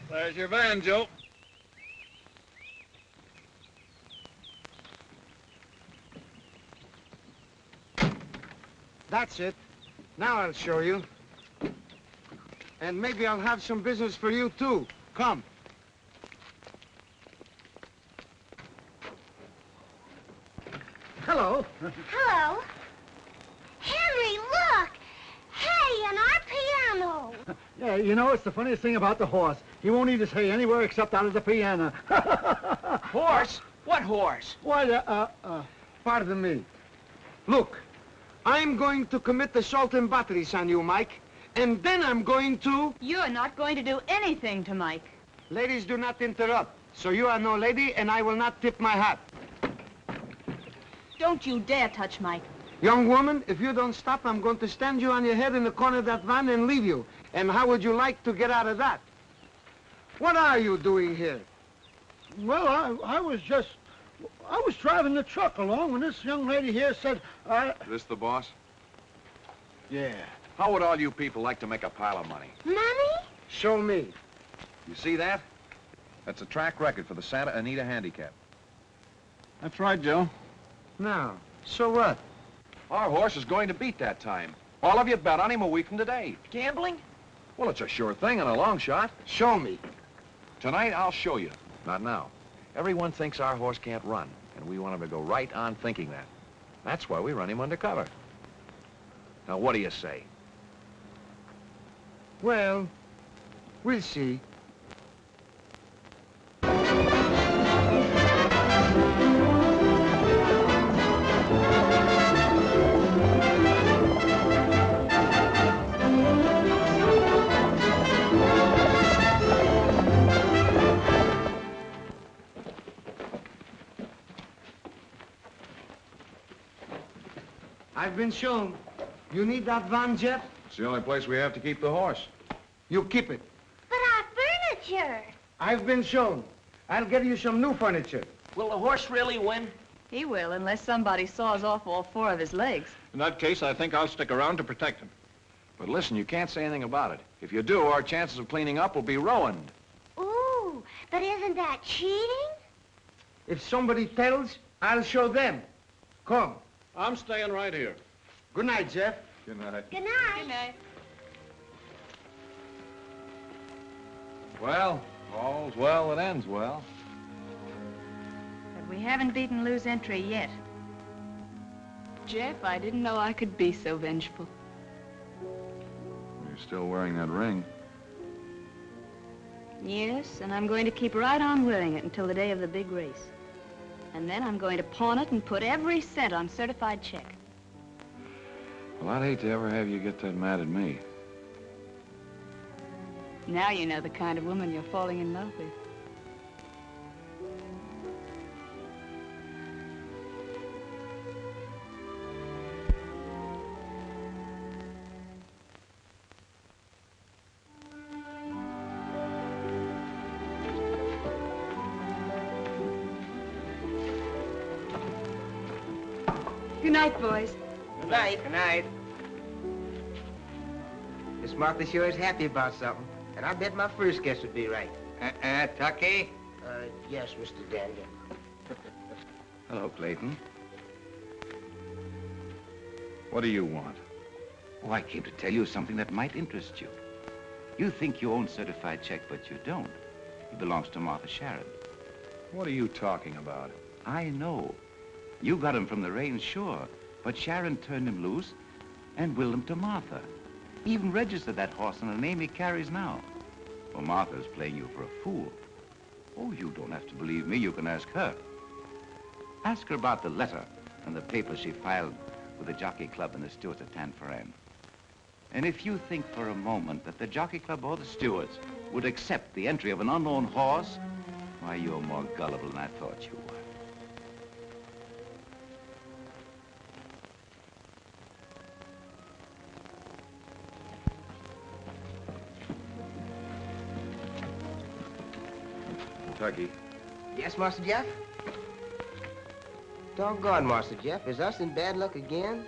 There's your van, Joe. That's it. Now I'll show you. And maybe I'll have some business for you, too. Come. Hello. Hello. Henry, look! Hay and our piano. Yeah, you know, it's the funniest thing about the horse. He won't eat his hay anywhere except out of the piano. Horse? What horse? Why, Pardon me. Look, I'm going to commit assault and batteries on you, Mike. And then I'm going to... You're not going to do anything to Mike. Ladies do not interrupt. So you are no lady, and I will not tip my hat. Don't you dare touch Mike. Young woman, if you don't stop, I'm going to stand you on your head in the corner of that van and leave you. And how would you like to get out of that? What are you doing here? well, I was driving the truck along when this young lady here said, This the boss? Yeah. How would all you people like to make a pile of money? Money? Show me. You see that? That's a track record for the Santa Anita Handicap. That's right, Joe. Now, so what? Our horse is going to beat that time. All of you bet on him a week from today. Gambling? Well, it's a sure thing and a long shot. Show me. Tonight, I'll show you. Not now. Everyone thinks our horse can't run, and we want him to go right on thinking that. That's why we run him undercover. Now, what do you say? Well, we'll see. I've been shown. You need that van, Jeff? It's the only place we have to keep the horse. You keep it. But our furniture. I've been shown. I'll get you some new furniture. Will the horse really win? He will, unless somebody saws off all 4 of his legs. In that case, I think I'll stick around to protect him. But listen, you can't say anything about it. If you do, our chances of cleaning up will be ruined. Ooh, but isn't that cheating? If somebody tells, I'll show them. Come. I'm staying right here. Good night, Jeff. Good night. Good night. Good night. Well, all's well that ends well. But we haven't beaten Lew's entry yet. Jeff, I didn't know I could be so vengeful. You're still wearing that ring. Yes, and I'm going to keep right on wearing it until the day of the big race. And then I'm going to pawn it and put every cent on certified check. Well, I'd hate to ever have you get that mad at me. Now you know the kind of woman you're falling in love with. Good night, boys. Good night. Good night. Miss Martha sure is happy about something. And I bet my first guess would be right. Tucky? Yes, Mr. Daniel. Hello, Clayton. What do you want? Oh, I came to tell you something that might interest you. You think you own certified check, but you don't. He belongs to Martha Sharon. What are you talking about? I know. You got him from the range, sure. But Sharon turned him loose and willed him to Martha. Even registered that horse in the name he carries now. Well, Martha's playing you for a fool. Oh, you don't have to believe me. You can ask her. Ask her about the letter and the papers she filed with the Jockey Club and the stewards at Tanforan. And if you think for a moment that the Jockey Club or the stewards would accept the entry of an unknown horse, why, you're more gullible than I thought you were. Tucky. Yes, Master Jeff? Doggone, Master Jeff. Is us in bad luck again?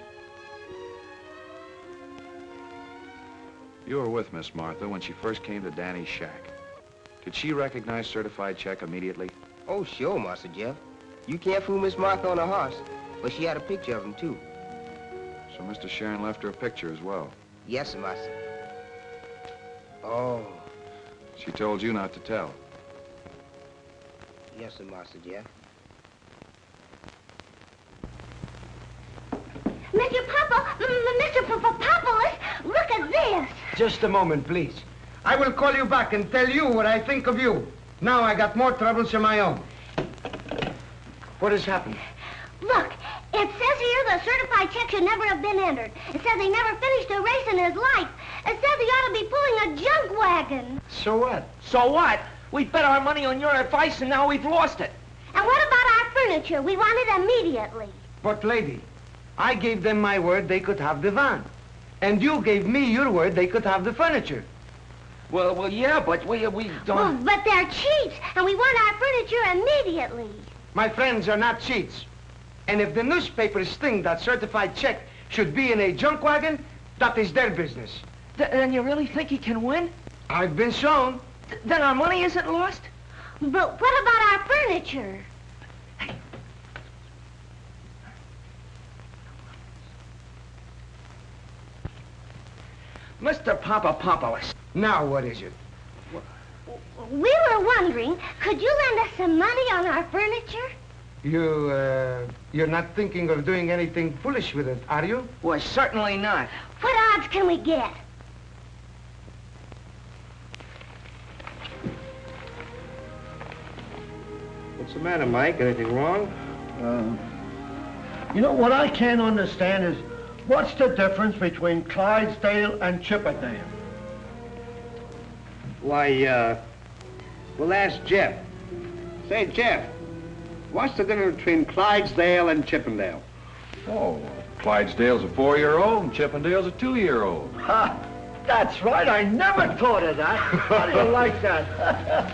You were with Miss Martha when she first came to Danny's shack. Did she recognize certified check immediately? Oh, sure, Master Jeff. You can't fool Miss Martha on a horse, but she had a picture of him, too. So Mr. Sharon left her a picture as well. Yes, sir, Master. Oh. She told you not to tell. Yes, sir, Master Jeff. Mr. Papopoulos, look at this. Just a moment, please. I will call you back and tell you what I think of you. Now I got more troubles of my own. What has happened? Look, it says here the certified check should never have been entered. It says he never finished a race in his life. It says he ought to be pulling a junk wagon. So what? So what? We bet our money on your advice and now we've lost it. And what about our furniture? We want it immediately. But, lady, I gave them my word they could have the van. And you gave me your word they could have the furniture. Well, yeah, but we don't... Well, but they're cheats, and we want our furniture immediately. My friends are not cheats. And if the newspapers think that certified check should be in a junk wagon, that is their business. Then you really think he can win? I've been shown. Then our money isn't lost? But what about our furniture? Mr. Papopoulos. Now what is it? We were wondering, could you lend us some money on our furniture? You're not thinking of doing anything foolish with it, are you? Well, certainly not. What odds can we get? What's the matter, Mike? Anything wrong? You know, what I can't understand is, what's the difference between Clydesdale and Chippendale? Why, we'll ask Jeff. Say, Jeff, what's the difference between Clydesdale and Chippendale? Oh, Clydesdale's a 4-year-old and Chippendale's a 2-year-old. Ha! That's right, I never thought of that. How do you like that?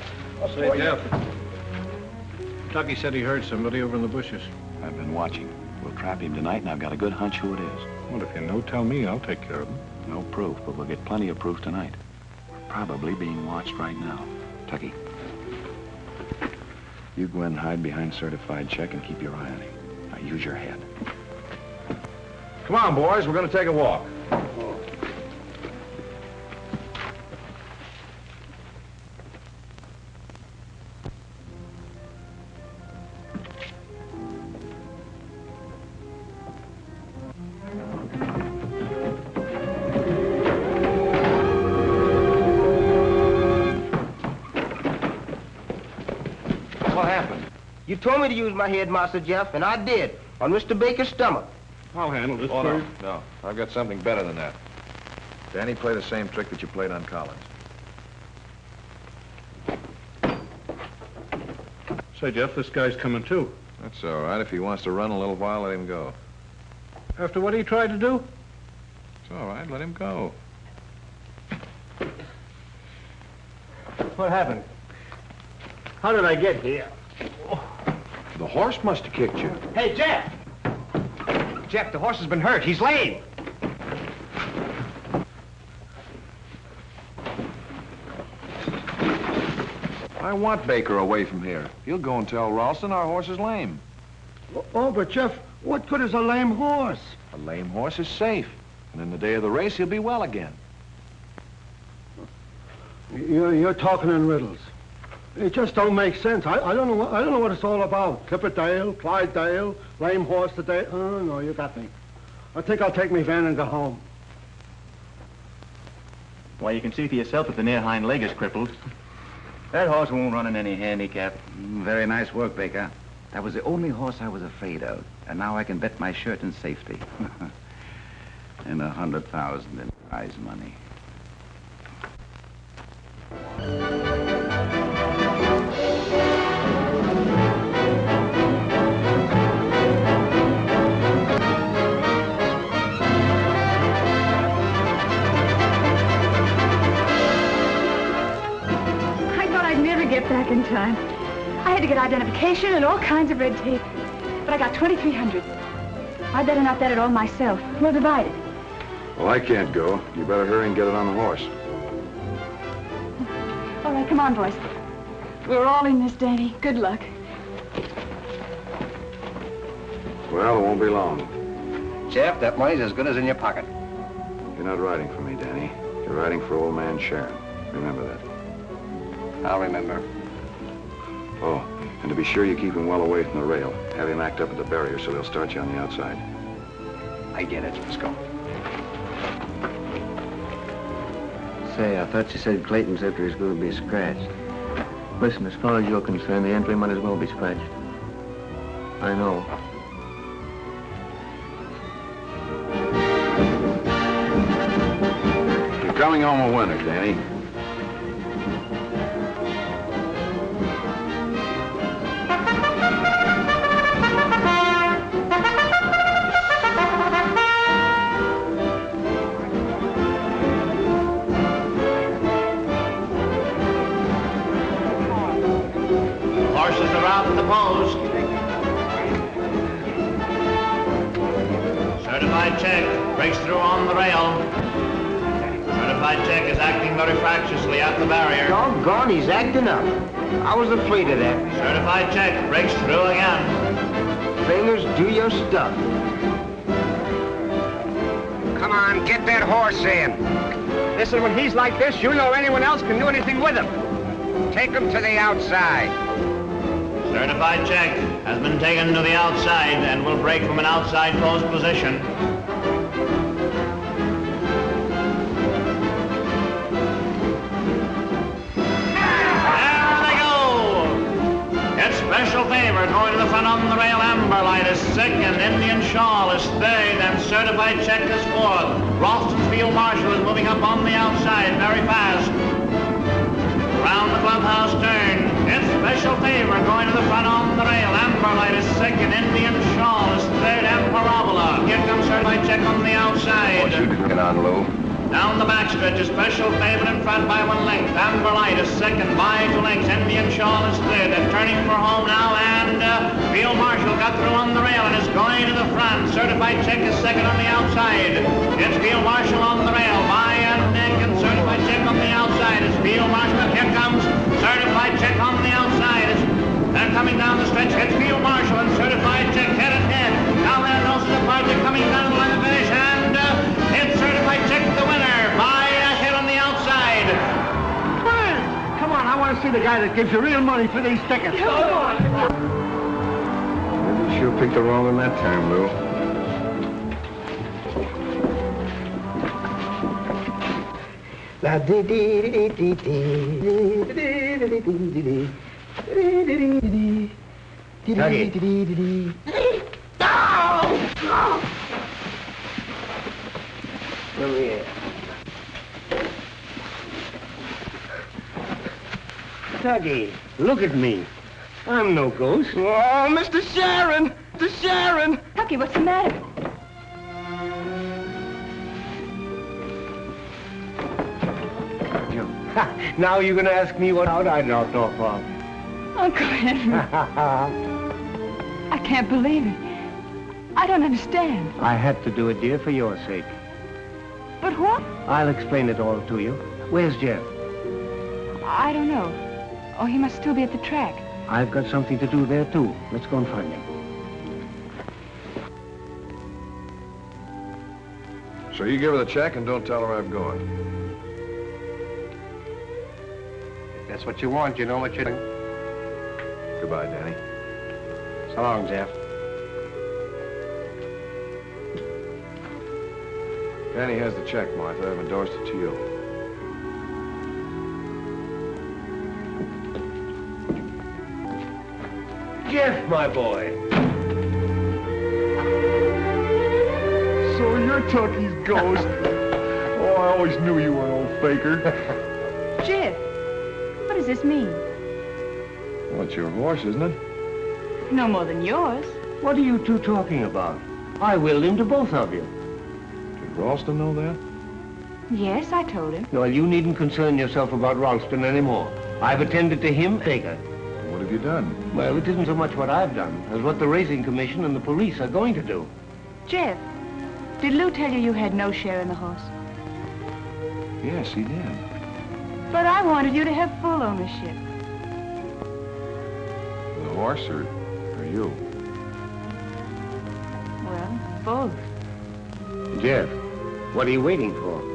Say, Jeff. Tucky said he heard somebody over in the bushes. I've been watching. We'll trap him tonight, and I've got a good hunch who it is. Well, if you know, tell me. I'll take care of him. No proof, but we'll get plenty of proof tonight. We're probably being watched right now. Tucky, you go in and hide behind certified check and keep your eye on him. Now, use your head. Come on, boys, we're going to take a walk. You told me to use my head, Master Jeff, and I did, on Mr. Baker's stomach. I'll handle this Oh, first. no, I've got something better than that. Danny, play the same trick that you played on Collins. Say, Jeff, this guy's coming too. That's all right. If he wants to run a little while, let him go. After what he tried to do? It's all right. Let him go. What happened? How did I get here? The horse must have kicked you. Hey, Jeff! Jeff, the horse has been hurt. He's lame. I want Baker away from here. He'll go and tell Ralston our horse is lame. Oh, but Jeff, what good is a lame horse? A lame horse is safe. And in the day of the race, he'll be well again. You're talking in riddles. It just don't make sense. I don't know what it's all about. Clipperdale, Clydesdale, lame horse today. Oh, no, you got me. I think I'll take me van and go home. Why, you can see for yourself if the near hind leg is crippled. That horse won't run in any handicap. Very nice work, Baker. That was the only horse I was afraid of. And now I can bet my shirt in safety. And 100,000 in prize money. I thought I'd never get back in time. I had to get identification and all kinds of red tape. But I got $2,300. I'd better not bet it all myself. We'll divide it. Well, I can't go. You better hurry and get it on the horse. All right, come on, boys. We're all in this, Danny. Good luck. Well, it won't be long. Jeff, that money's as good as in your pocket. You're not riding for me, Danny. You're riding for old man Sharon. Remember that. I'll remember. Oh, and to be sure you keep him well away from the rail. Have him act up at the barrier so he'll start you on the outside. I get it. Let's go. Say, I thought you said Clayton said there was going to be scratched. Listen, as far as you're concerned, the entry might as well be scratched. I know. You're coming home a winner, Danny. Horses are out in the post. Certified check breaks through on the rail. Certified check is acting very fractiously at the barrier. Doggone, he's acting up. I was afraid of that. Certified check breaks through again. Fingers, do your stuff. Come on, get that horse in. Listen, when he's like this, you know anyone else can do anything with him. Take him to the outside. Certified check has been taken to the outside and will break from an outside post position. There they go! It's special favor going to the front on the rail. Amber Light is second. Indian Shawl is third. And certified check is fourth. Ralston's Field Marshal is moving up on the outside very fast. Round the clubhouse turn. It's special favor going to the front on the rail. Amber Light is second. Indian Shawl is third. And Parabola. Here comes certified check on the outside. What you get on, Lou? Down the backstretch is special favor in front by 1 length. Amber Light is second by 2 lengths. Indian Shawl is third. They're turning for home now, and Field Marshal got through on the rail and is going to the front. Certified check is second on the outside. It's Field Marshal on the rail by a neck, and certified check on the outside. It's Field Marshal. Here comes certified check on the outside. They're coming down the stretch. It's Field Marshal and certified check head and head. Now their noses apart. They're coming down the line of finish, and it's certified check the winner by a hit on the outside. Hey, come on, I want to see the guy that gives you real money for these tickets. Maybe you sure picked the wrong one that time, Lou. La dee dee dee dee dee dee dee Come here. Tuggy, look at me. I'm no ghost. Oh, Mr. Sharon! Mr. Sharon! Tucky, what's the matter? Now you're going to ask me what out I knocked off of. Uncle Henry. I can't believe it. I don't understand. I had to do it, dear, for your sake. But what? I'll explain it all to you. Where's Jeff? I don't know. Oh, he must still be at the track. I've got something to do there, too. Let's go and find him. So you give her the check and don't tell her I'm going. If that's what you want, you know what you're doing. Goodbye, Danny. So long, Jeff. Danny has the check, Martha. I've endorsed it to you. Jeff, my boy. So you're Tucky's ghost. Oh, I always knew you were an old faker. Jeff, what does this mean? Well, it's your horse, isn't it? No more than yours. What are you two talking about? I willed him to both of you. Did Ralston know that? Yes, I told him. Well, you needn't concern yourself about Ralston anymore. I've attended to him, Baker. What have you done? Well, it isn't so much what I've done as what the Racing Commission and the police are going to do. Jeff, did Lew tell you you had no share in the horse? Yes, he did. But I wanted you to have full ownership. The horse or you? Well, both. Jeff, what are you waiting for?